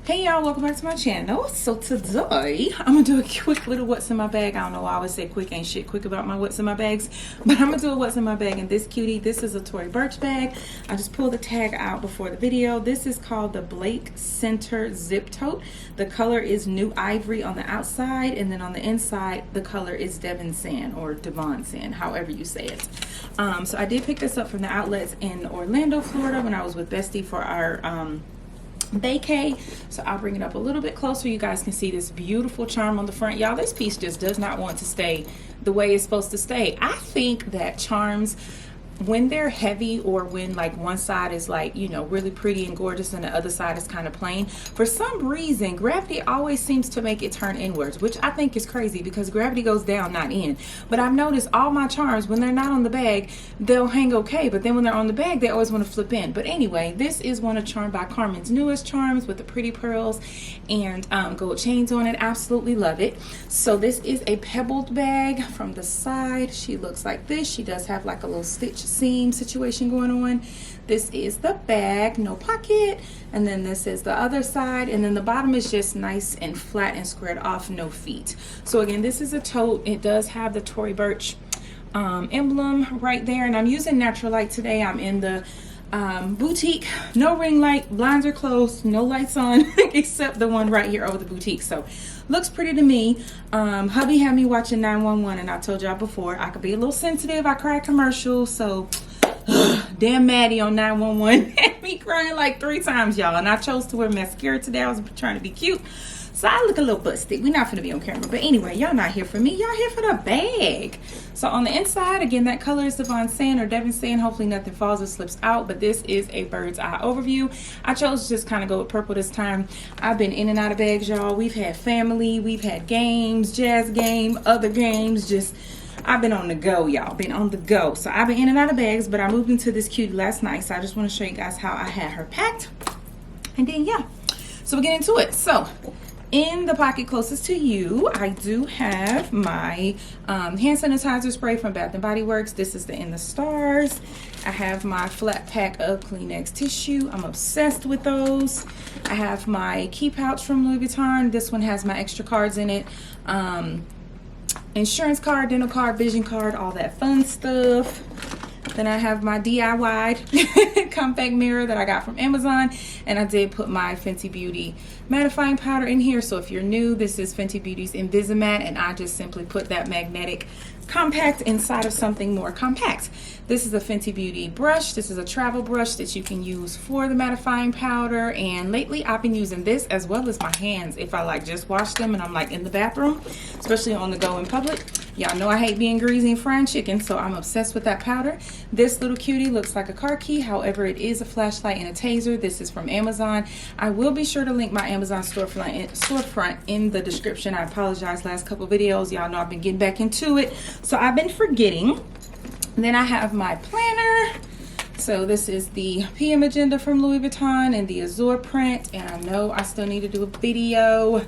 Hey y'all, welcome back to my channel. So today I'm gonna do a quick little what's in my bag. I don't know why I always say quick ain't shit quick about my what's in my bags, but I'm gonna do a what's in my bag. And this cutie, this is a Tory Burch bag. I just pulled the tag out before the video. This is called the Blake Center Zip Tote. The color is New Ivory on the outside, and then on the inside the color is Devon Sand or Devon Sand, however you say it. So I did pick this up from the outlets in Orlando, Florida when I was with Bestie for our vacay. So I'll bring it up a little bit closer. You guys can see this beautiful charm on the front. Y'all, this piece just does not want to stay the way it's supposed to stay. I think that charms, when they're heavy or when like one side is like, you know, really pretty and gorgeous and the other side is kind of plain, for some reason gravity always seems to make it turn inwards, which I think is crazy because gravity goes down, not in. But I've noticed all my charms, when they're not on the bag, they'll hang okay, but then when they're on the bag, they always want to flip in. But anyway, this is one of Charm by Carmen's newest charms with the pretty pearls and gold chains on it. Absolutely love it. So this is a pebbled bag. From the side, she looks like this. She does have like a little stitch seam situation going on. This is the bag, no pocket, and then this is the other side, and then the bottom is just nice and flat and squared off, no feet. So again, this is a tote. It does have the Tory Burch emblem right there, and I'm using natural light today. I'm in the boutique, no ring light, blinds are closed, no lights on except the one right here over the boutique. So looks pretty to me. Hubby had me watching 911, and I told y'all before I could be a little sensitive. I cry commercials, so damn Maddie on 911 had me crying like 3 times, y'all. And I chose to wear mascara today. I was trying to be cute, so I look a little busted. We're not gonna be on camera, but anyway, y'all not here for me, y'all here for the bag. So on the inside, again, that color is Devon Sand or Devon Sand. Hopefully nothing falls or slips out, but this is a bird's eye overview. I chose to just kind of go with purple this time. I've been in and out of bags, y'all. We've had family, we've had games, jazz game, other games, just I've been on the go, y'all. Been on the go. So I've been in and out of bags, but I moved into this cutie last night, so I just want to show you guys how I had her packed. And then yeah, so we'll get into it. So in the pocket closest to you, I do have my hand sanitizer spray from Bath & Body Works. This is the In the Stars. I have my flat pack of Kleenex tissue. I'm obsessed with those. I have my key pouch from Louis Vuitton. This one has my extra cards in it. Insurance card, dental card, vision card, all that fun stuff. Then I have my DIY compact mirror that I got from Amazon, and I did put my Fenty Beauty mattifying powder in here. So if you're new, this is Fenty Beauty's Invisimatte, and I just simply put that magnetic compact inside of something more compact. This is a Fenty Beauty brush. This is a travel brush that you can use for the mattifying powder, and lately I've been using this as well as my hands if I like just wash them and I'm like in the bathroom, especially on the go in public. Y'all know I hate being greasy and frying chicken, so I'm obsessed with that powder. This little cutie looks like a car key, however it is a flashlight and a taser. This is from Amazon. I will be sure to link my Amazon storefront in the description. I apologize, last couple videos, y'all know I've been getting back into it, so I've been forgetting. And then I have my planner. So this is the PM Agenda from Louis Vuitton and the Azure print, and I know I still need to do a video,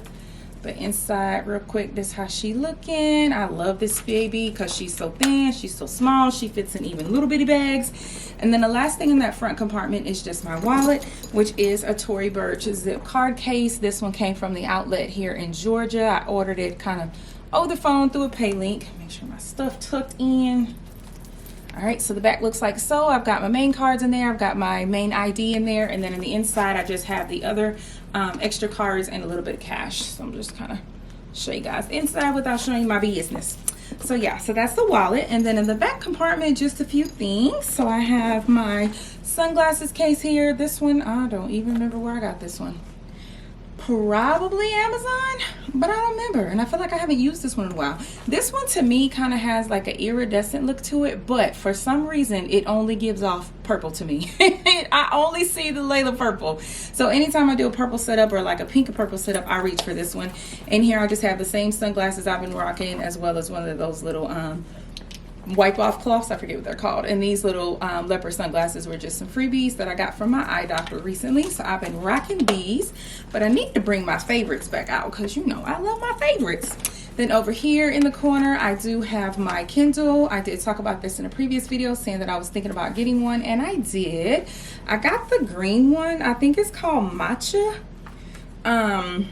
but inside real quick, this is how she looking. I love this baby because she's so thin, she's so small, she fits in even little bitty bags. And then the last thing in that front compartment is just my wallet, which is a Tory Burch zip card case. This one came from the outlet here in Georgia. I ordered it kind of over the phone through a pay link. Make sure my stuff tucked in. All right, so the back looks like so. I've got my main cards in there. I've got my main ID in there. And then in the inside, I just have the other extra cards and a little bit of cash. So I'm just kind of show you guys inside without showing you my business. So yeah, so that's the wallet. And then in the back compartment, just a few things. So I have my sunglasses case here. This one, I don't even remember where I got this one. Probably Amazon, but I don't remember, and I feel like I haven't used this one in a while. This one to me kind of has like an iridescent look to it, but for some reason it only gives off purple to me. I only see the Layla purple, so anytime I do a purple setup or like a pink or purple setup, I reach for this one. And here I just have the same sunglasses I've been rocking, as well as one of those little wipe off cloths, I forget what they're called, and these little leopard sunglasses were just some freebies that I got from my eye doctor recently, so I've been rocking these. But I need to bring my favorites back out because you know I love my favorites. Then over here in the corner, I do have my Kindle. I did talk about this in a previous video, saying that I was thinking about getting one, and I did. I got the green one. I think it's called Matcha. Yeah,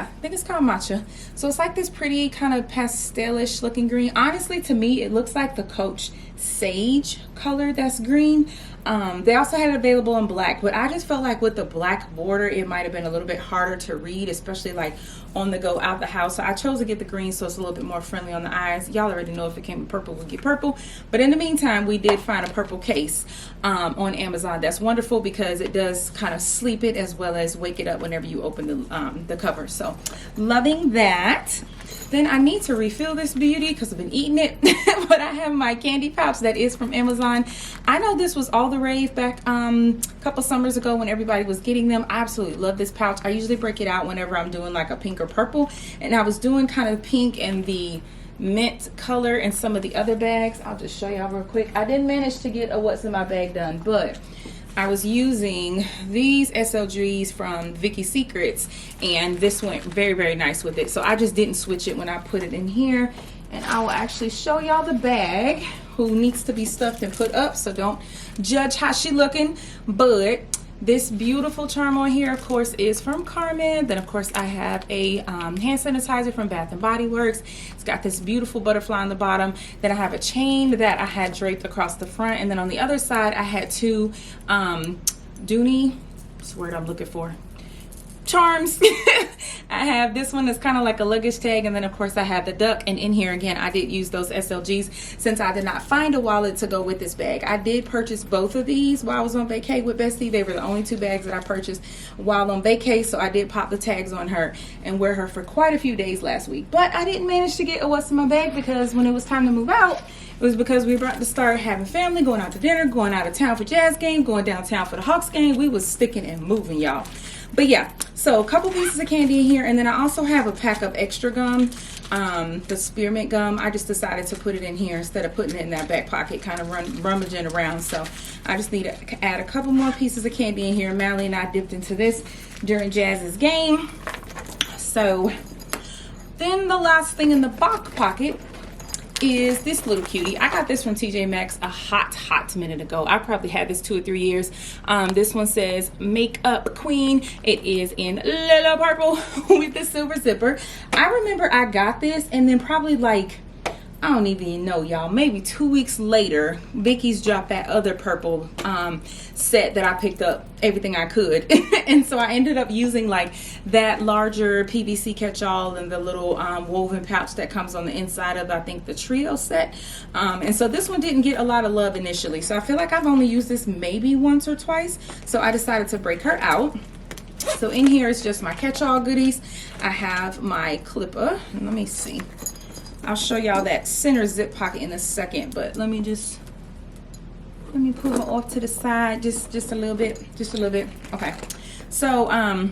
I think it's called matcha. So it's like this pretty kind of pastelish looking green. Honestly, to me, it looks like the Coach Sage color that's green. They also had it available in black, but I just felt like with the black border, it might have been a little bit harder to read, especially like on the go out the house. So I chose to get the green so it's a little bit more friendly on the eyes. Y'all already know if it came in purple, we'll get purple. But in the meantime, we did find a purple case on Amazon. That's wonderful because it does kind of sleep it as well as wake it up whenever you open the cover. So loving that. Then I need to refill this beauty because I've been eating it. But I have my candy pouch that is from Amazon. I know this was all the rave back a couple summers ago when everybody was getting them. I absolutely love this pouch. I usually break it out whenever I'm doing like a pink or purple. And I was doing kind of pink and the mint color in some of the other bags. I'll just show y'all real quick. I didn't manage to get a what's in my bag done, but I was using these SLGs from Vicky's Secrets, and this went very, very nice with it. So I just didn't switch it when I put it in here. And I will actually show y'all the bag, who needs to be stuffed and put up, so don't judge how she looking. But this beautiful charm on here, of course, is from Carmen. Then, of course, I have a hand sanitizer from Bath & Body Works. It's got this beautiful butterfly on the bottom. Then I have a chain that I had draped across the front. And then on the other side, I had two Dooney, what's the word I'm looking for? Charms. I have this one that's kind of like a luggage tag, and then of course I have the duck. And in here again, I did use those SLGs since I did not find a wallet to go with this bag. I did purchase both of these while I was on vacay with Bestie. They were the only two bags that I purchased while on vacay, so I did pop the tags on her and wear her for quite a few days last week. But I didn't manage to get a what's in my bag because when it was time to move out, it was because we were about to start having family, going out to dinner, going out of town for Jazz game, going downtown for the Hawks game. We was sticking and moving, y'all. But yeah, so a couple pieces of candy in here, and then I also have a pack of extra gum, the spearmint gum. I just decided to put it in here instead of putting it in that back pocket, kind of rummaging around. So I just need to add a couple more pieces of candy in here. Mally and I dipped into this during Jazz's game. So then the last thing in the back pocket is this little cutie. I got this from TJ Maxx a hot minute ago. I probably had this 2 or 3 years. This one says Makeup Queen. It is in little purple with the silver zipper. I remember I got this, and then probably like, I don't even know, y'all, maybe 2 weeks later, Vicky's dropped that other purple set that I picked up everything I could. And so I ended up using like that larger PVC catch-all and the little woven pouch that comes on the inside of, I think, the trio set. And so this one didn't get a lot of love initially. So I feel like I've only used this maybe once or twice. So I decided to break her out. So in here is just my catch-all goodies. I have my clipper. Let me see. I'll show y'all that center zip pocket in a second, but let me pull her off to the side just a little bit, Okay, so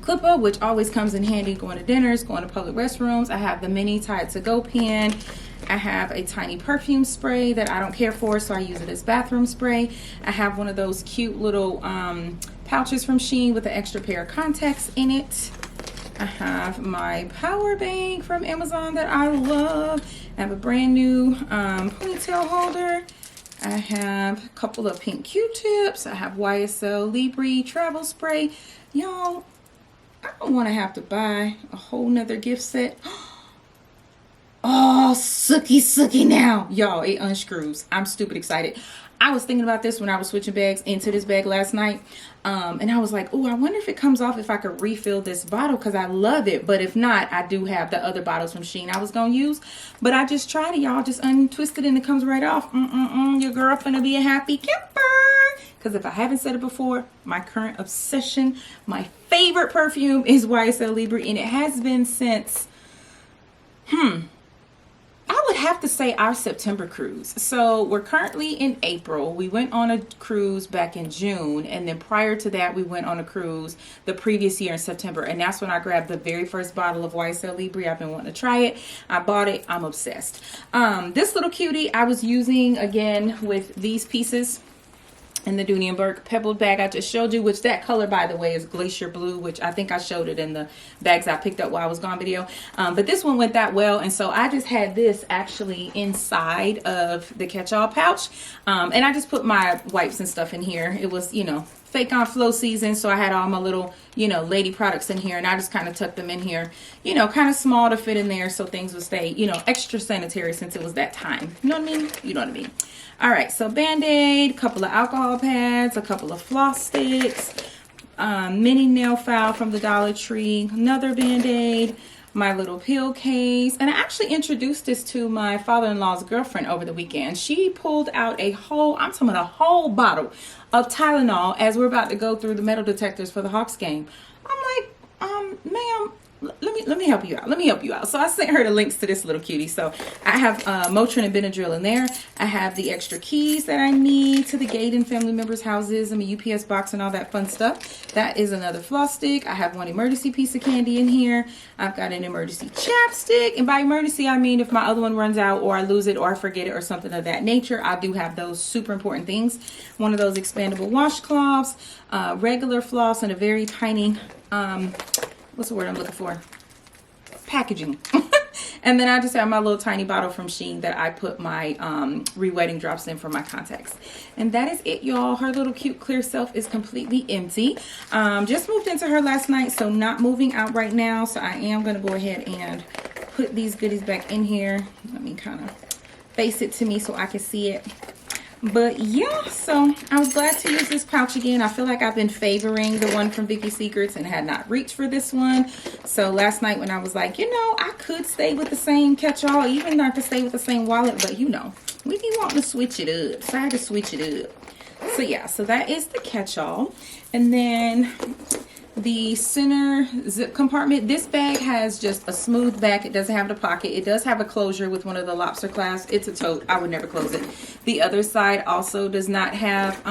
clipper, which always comes in handy going to dinners, going to public restrooms. I have the mini Tide to Go pen. I have a tiny perfume spray that I don't care for, so I use it as bathroom spray. I have one of those cute little pouches from Shein with an extra pair of contacts in it. I have my power bank from Amazon that I love. I have a brand new ponytail holder. I have a couple of pink Q-tips. I have YSL Libre travel spray. Y'all, I don't want to have to buy a whole nother gift set. Oh, sookie now. Y'all, it unscrews. I'm stupid excited. I was thinking about this when I was switching bags into this bag last night. And I was like, oh, I wonder if it comes off if I could refill this bottle because I love it. But if not, I do have the other bottles from Shein I was going to use. But I just tried it, y'all. Just untwist it and it comes right off. Your girl finna be a happy camper. Because if I haven't said it before, my current obsession, my favorite perfume is YSL Libre. And it has been since, I would have to say our September cruise. So we're currently in April. We went on a cruise back in June. And then prior to that, we went on a cruise the previous year in September. And that's when I grabbed the very first bottle of YSL Libre. I've been wanting to try it. I bought it. I'm obsessed. This little cutie I was using again with these pieces in the Dooney & Bourke pebbled bag I just showed you, which that color, by the way, is Glacier Blue, which I think I showed it in the bags I picked up while I was gone video. But this one went that well, and so I just had this actually inside of the catch-all pouch. And I just put my wipes and stuff in here. It was, you know, fake on flow season, so I had all my little, you know, lady products in here, and I just kind of tucked them in here, you know, kind of small to fit in there so things would stay, you know, extra sanitary since it was that time. You know what I mean? You know what I mean. All right, so Band-Aid, a couple of alcohol pads, a couple of floss sticks, mini nail file from the Dollar Tree, another Band-Aid, my little pill case. And I actually introduced this to my father-in-law's girlfriend over the weekend. She pulled out a whole, I'm talking about a whole bottle of Tylenol as we're about to go through the metal detectors for the Hawks game. I'm like, ma'am, let me help you out. Let me help you out. So I sent her the links to this little cutie. So I have Motrin and Benadryl in there. I have the extra keys that I need to the gate and family members' houses and the UPS box and all that fun stuff. That is another floss stick. I have one emergency piece of candy in here. I've got an emergency chapstick. And by emergency, I mean if my other one runs out or I lose it or I forget it or something of that nature, I do have those super important things. One of those expandable washcloths, regular floss, and a very tiny what's the word I'm looking for? Packaging. And then I just have my little tiny bottle from Shein that I put my re-wetting drops in for my contacts. And that is it, y'all. Her little cute clear self is completely empty. Just moved into her last night, so not moving out right now. So I am going to go ahead and put these goodies back in here. Let me kind of face it to me so I can see it. But yeah, so I was glad to use this pouch again. I feel like I've been favoring the one from Vicky's Secrets and had not reached for this one. So last night when I was like, you know, I could stay with the same catch-all, even not to stay with the same wallet, but you know, we be wanting to switch it up. So I had to switch it up. So yeah, so that is the catch-all. And then the center zip compartment. This bag has just a smooth back. It doesn't have the pocket. It does have a closure with one of the lobster clasps. It's a tote. I would never close it. The other side also does not have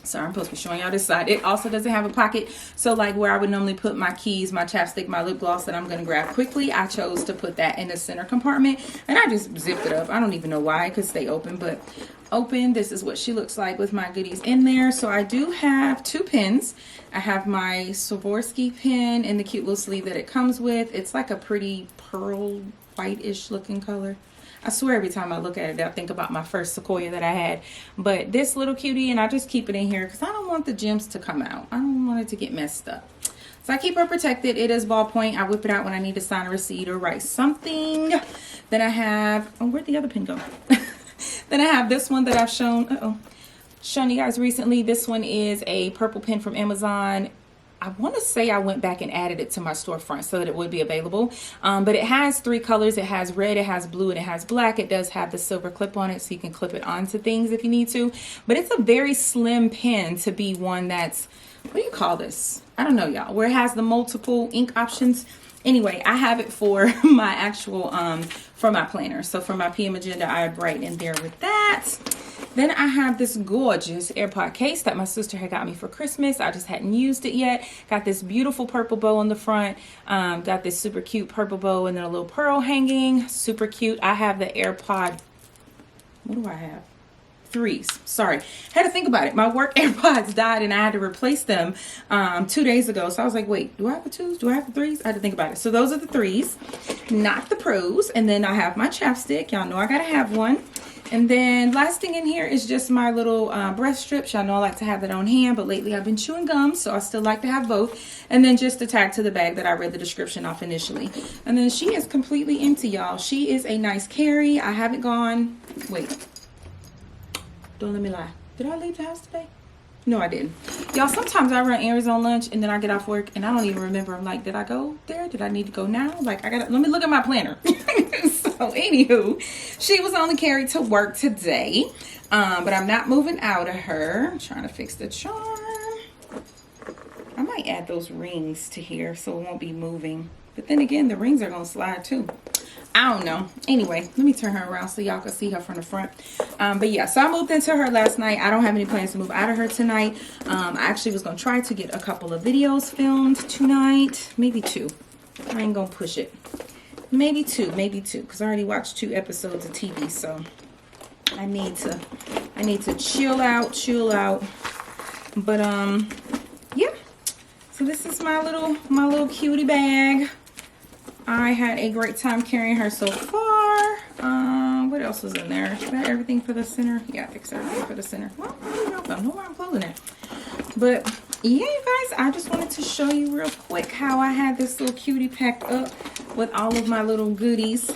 sorry, I'm supposed to be showing y'all this side. It also doesn't have a pocket. So like where I would normally put my keys, my chapstick, my lip gloss that I'm going to grab quickly, I chose to put that in the center compartment. And I just zipped it up. I don't even know why. It could stay open, but open. This is what she looks like with my goodies in there. So I do have 2 pens. I have my Swarovski pen in the cute little sleeve that it comes with. It's like a pretty pearl white-ish looking color. I swear every time I look at it, I think about my first Sequoia that I had. But this little cutie, and I just keep it in here because I don't want the gems to come out. I don't want it to get messed up. So I keep her protected. It is ballpoint. I whip it out when I need to sign a receipt or write something. Then I have, oh, where'd the other pen go? Then I have this one that I've shown you guys recently. This one is a purple pen from Amazon. I want to say I went back and added it to my storefront so that it would be available. But it has 3 colors. It has red, it has blue, and it has black. It does have the silver clip on it so you can clip it onto things if you need to. But it's a very slim pen to be one that's, what do you call this? I don't know, y'all. Where it has the multiple ink options. Anyway, I have it for my actual, for my planner. So for my PM agenda, I write in there with that. Then I have this gorgeous AirPod case that my sister had got me for Christmas. I just hadn't used it yet. Got this beautiful purple bow on the front. Got this super cute purple bow and then a little pearl hanging. Super cute. I have the AirPod, what do I have? 3s. Sorry. Had to think about it. My work AirPods died and I had to replace them 2 days ago. So I was like, wait, do I have the 2s? Do I have the 3s? I had to think about it. So those are the 3s, not the Pros. And then I have my chapstick. Y'all know I gotta have one. And then last thing in here is just my little breath strips. Y'all know I like to have that on hand, but lately I've been chewing gum, so I still like to have both. And then just a tag to the bag that I read the description off initially. And then she is completely empty, y'all. She is a nice carry. I haven't gone, wait, don't let me lie. Did I leave the house today? No, I didn't. Y'all, sometimes I run errands on lunch and then I get off work and I don't even remember. I'm like, did I go there? Did I need to go now? Like, let me look at my planner. So anywho, she was only carried to work today, but I'm not moving out of her. I'm trying to fix the charm. I might add those rings to here so it won't be moving. But then again, the rings are going to slide too. I don't know. Anyway, let me turn her around so y'all can see her from the front. But yeah, so I moved into her last night. I don't have any plans to move out of her tonight. I actually was going to try to get a couple of videos filmed tonight. Maybe 2. I ain't going to push it. Maybe 2, because I already watched 2 episodes of TV, so I need to chill out. But yeah. So this is my little cutie bag. I had a great time carrying her so far. What else was in there? Is that everything for the center? Yeah, I fixed everything for the center. Well, I don't know where I'm closing it. But yeah, you guys, I just wanted to show you real quick how I had this little cutie packed up with all of my little goodies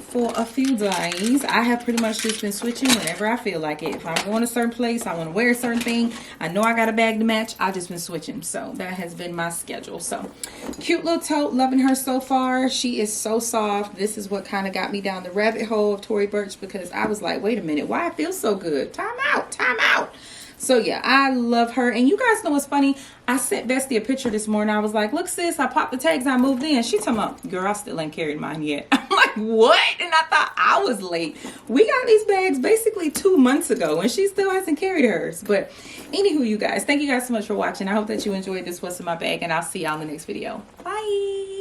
for a few days. I have pretty much just been switching whenever I feel like it. If I'm going to a certain place, I want to wear a certain thing, I know I got a bag to match, I've just been switching. So that has been my schedule. So cute little tote, loving her so far. She is so soft. This is what kind of got me down the rabbit hole of Tory Burch, because I was like, wait a minute, why it feels so good? Time out, time out. So yeah, I love her. And you guys know what's funny? I sent Bestie a picture this morning. I was like, look sis, I popped the tags, I moved in. She talking about, girl, I still ain't carried mine yet. I'm like, what? And I thought I was late. We got these bags basically 2 months ago and she still hasn't carried hers. But anywho, you guys, thank you guys so much for watching. I hope that you enjoyed this What's in My Bag, and I'll see y'all in the next video. Bye.